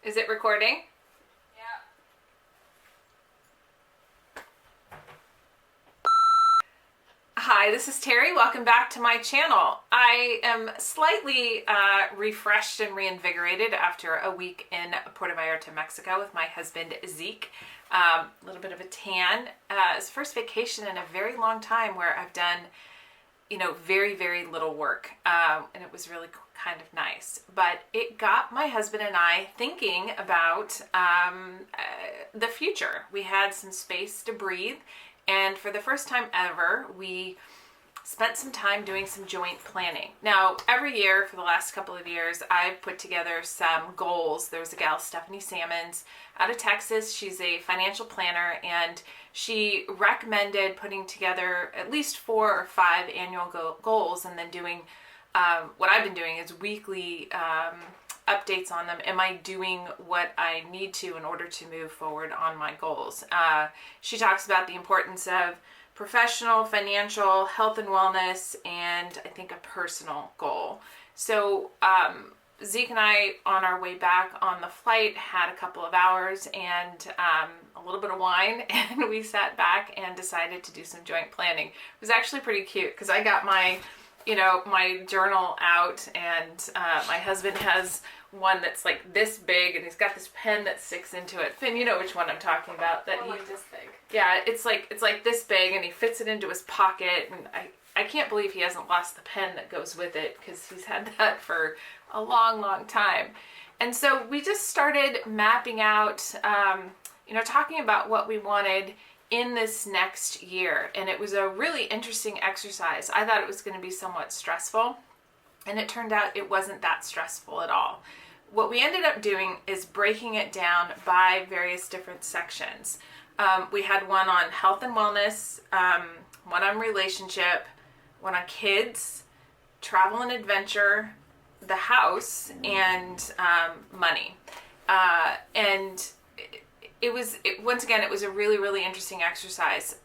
Is it recording? Yeah. Hi, this is Terry. Welcome back to my channel. I am slightly refreshed and reinvigorated after a week in Puerto Vallarta, Mexico with my husband Zeke. A little bit of a tan. It's the first vacation in a very long time where I've done, very, very little work. And it was really kind of nice. But it got my husband and I thinking about the future. We had some space to breathe. And for the first time ever, we spent some time doing some joint planning. Now, every year for the last couple of years, I've put together some goals. There was a gal, Stephanie Salmons, out of Texas. She's a financial planner, and she recommended putting together at least 4 or 5 annual goals, and then doing what I've been doing is weekly updates on them. Am I doing what I need to in order to move forward on my goals? She talks about the importance of professional, financial, health and wellness, and I think a personal goal. So Zeke and I, on our way back on the flight, had a couple of hours and a little bit of wine, and we sat back and decided to do some joint planning. It was actually pretty cute because I got my journal out, and my husband has one that's like this big, and he's got this pen that sticks into it. Finn, you know which one I'm talking about. That like this big. Yeah, it's like this big, and he fits it into his pocket, and I can't believe he hasn't lost the pen that goes with it, because he's had that for a long, long time. And so we just started mapping out, talking about what we wanted in this next year. And it was a really interesting exercise. I thought it was going to be somewhat stressful, and it turned out it wasn't that stressful at all. What we ended up doing is breaking it down by various different sections. We had one on health and wellness, one on relationship, one on kids, travel and adventure, the house, and money. Once again, it was a really, really interesting exercise.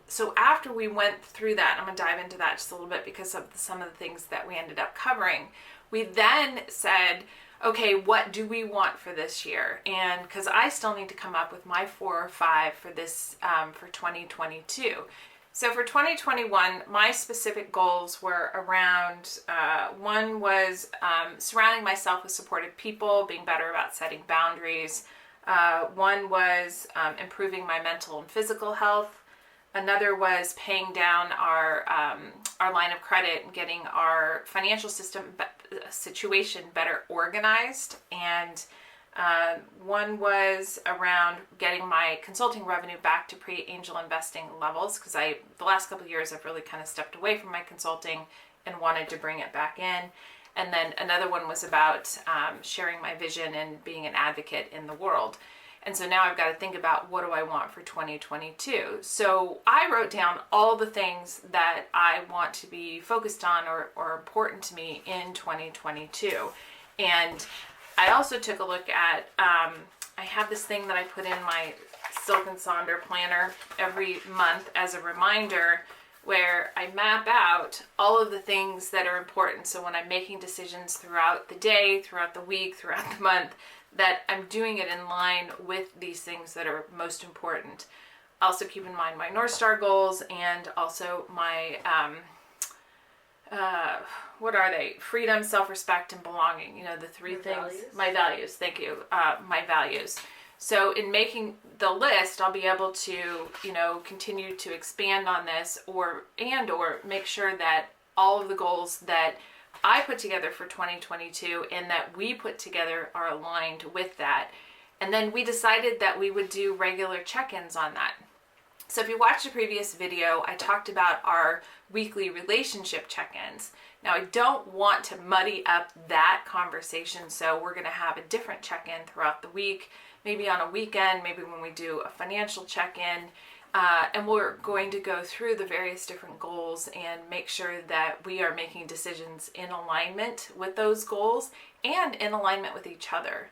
So after we went through that, I'm going to dive into that just a little bit because of some of the things that we ended up covering. We then said, okay, what do we want for this year? And because I still need to come up with my 4 or 5 for this, for 2022. So for 2021, my specific goals were around, one was surrounding myself with supportive people, being better about setting boundaries. One was improving my mental and physical health. Another was paying down our line of credit and getting our financial situation better organized. And one was around getting my consulting revenue back to pre-angel investing levels, because the last couple of years I've really kind of stepped away from my consulting and wanted to bring it back in. And then another one was about sharing my vision and being an advocate in the world. And so now I've got to think about, what do I want for 2022? So I wrote down all the things that I want to be focused on or important to me in 2022. And I also took a look at, I have this thing that I put in my Silk and Sonder planner every month as a reminder, where I map out all of the things that are important. So when I'm making decisions throughout the day, throughout the week, throughout the month, that I'm doing it in line with these things that are most important. Also keep in mind my North Star goals, and also my, what are they? Freedom, self-respect, and belonging. The 3 things. Values. My values, thank you. My values. So in making the list, I'll be able to, continue to expand on this or make sure that all of the goals that I put together for 2022 and that we put together are aligned with that. And then we decided that we would do regular check-ins on that. So if you watched a previous video, I talked about our weekly relationship check-ins. Now, I don't want to muddy up that conversation, so we're going to have a different check-in throughout the week. Maybe on a weekend, maybe when we do a financial check-in, and we're going to go through the various different goals and make sure that we are making decisions in alignment with those goals and in alignment with each other.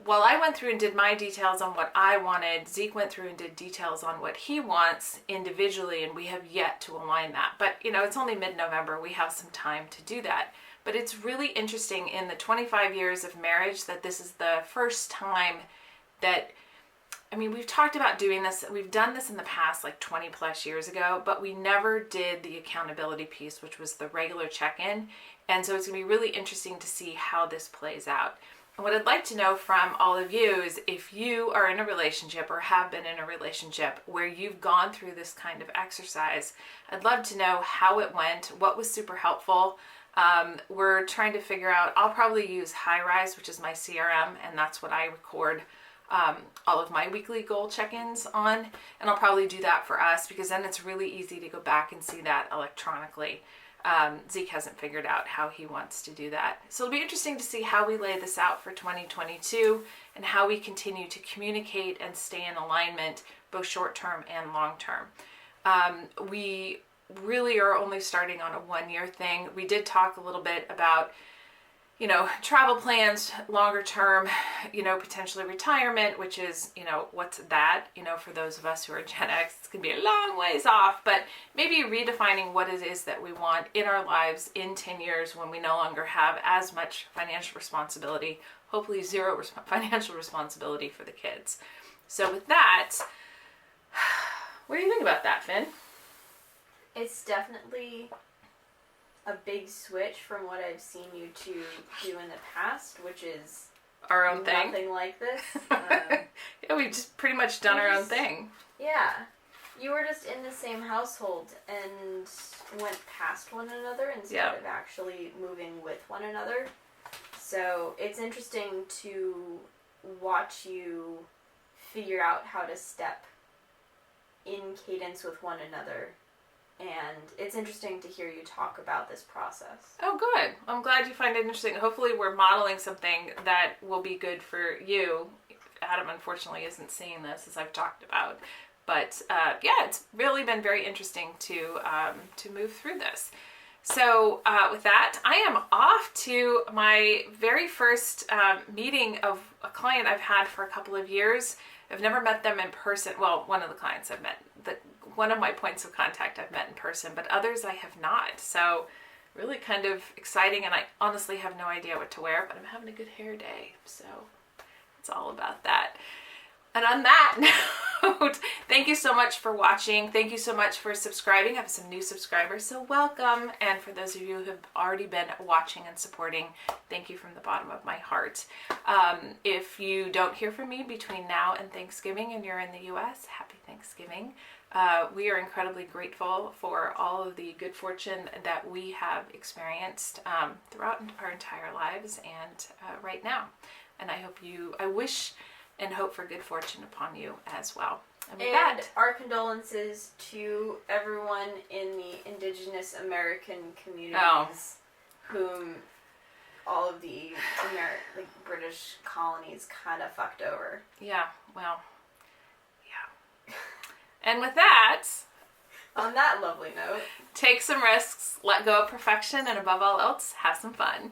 While I went through and did my details on what I wanted, Zeke went through and did details on what he wants individually, and we have yet to align that. But, it's only mid-November. We have some time to do that. But it's really interesting in the 25 years of marriage that this is the first time that, I mean, we've talked about doing this. We've done this in the past, like 20 plus years ago, but we never did the accountability piece, which was the regular check-in. And so it's going to be really interesting to see how this plays out. And what I'd like to know from all of you is if you are in a relationship or have been in a relationship where you've gone through this kind of exercise, I'd love to know how it went, what was super helpful. We're trying to figure out, I'll probably use Highrise, which is my CRM, and that's what I record all of my weekly goal check-ins on. And I'll probably do that for us because then it's really easy to go back and see that electronically. Zeke hasn't figured out how he wants to do that. So it'll be interesting to see how we lay this out for 2022 and how we continue to communicate and stay in alignment, both short-term and long-term. We really are only starting on a 1-year thing. We did talk a little bit about, you know, travel plans, longer term, you know, potentially retirement, which is, you know, what's that, you know, for those of us who are Gen X, it's going to be a long ways off, but maybe redefining what it is that we want in our lives in 10 years when we no longer have as much financial responsibility, hopefully zero financial responsibility for the kids. So with that, what do you think about that, Finn? It's definitely a big switch from what I've seen you two do in the past, which is our own thing. Nothing like this. Yeah, we've just pretty much done our own thing. Yeah. You were just in the same household and went past one another instead of actually moving with one another. So it's interesting to watch you figure out how to step in cadence with one another. And it's interesting to hear you talk about this process. Oh, good. I'm glad you find it interesting. Hopefully we're modeling something that will be good for you. Adam, unfortunately, isn't seeing this, as I've talked about. But, yeah, it's really been very interesting to move through this. So, with that, I am off to my very first meeting of a client I've had for a couple of years. I've never met them in person. Well, one of the clients I've met. One of my points of contact I've met in person, but others I have not. So really kind of exciting, and I honestly have no idea what to wear, but I'm having a good hair day. So it's all about that. And on that note, thank you so much for watching. Thank you so much for subscribing. I have some new subscribers, so welcome. And for those of you who have already been watching and supporting, thank you from the bottom of my heart. If you don't hear from me between now and Thanksgiving and you're in the U.S., happy Thanksgiving. We are incredibly grateful for all of the good fortune that we have experienced throughout our entire lives and right now. And I wish and hope for good fortune upon you as well. And our condolences to everyone in the Indigenous American communities whom all of the British colonies kind of fucked over. Yeah, well, yeah. And with that, on that lovely note, take some risks, let go of perfection, and above all else, have some fun.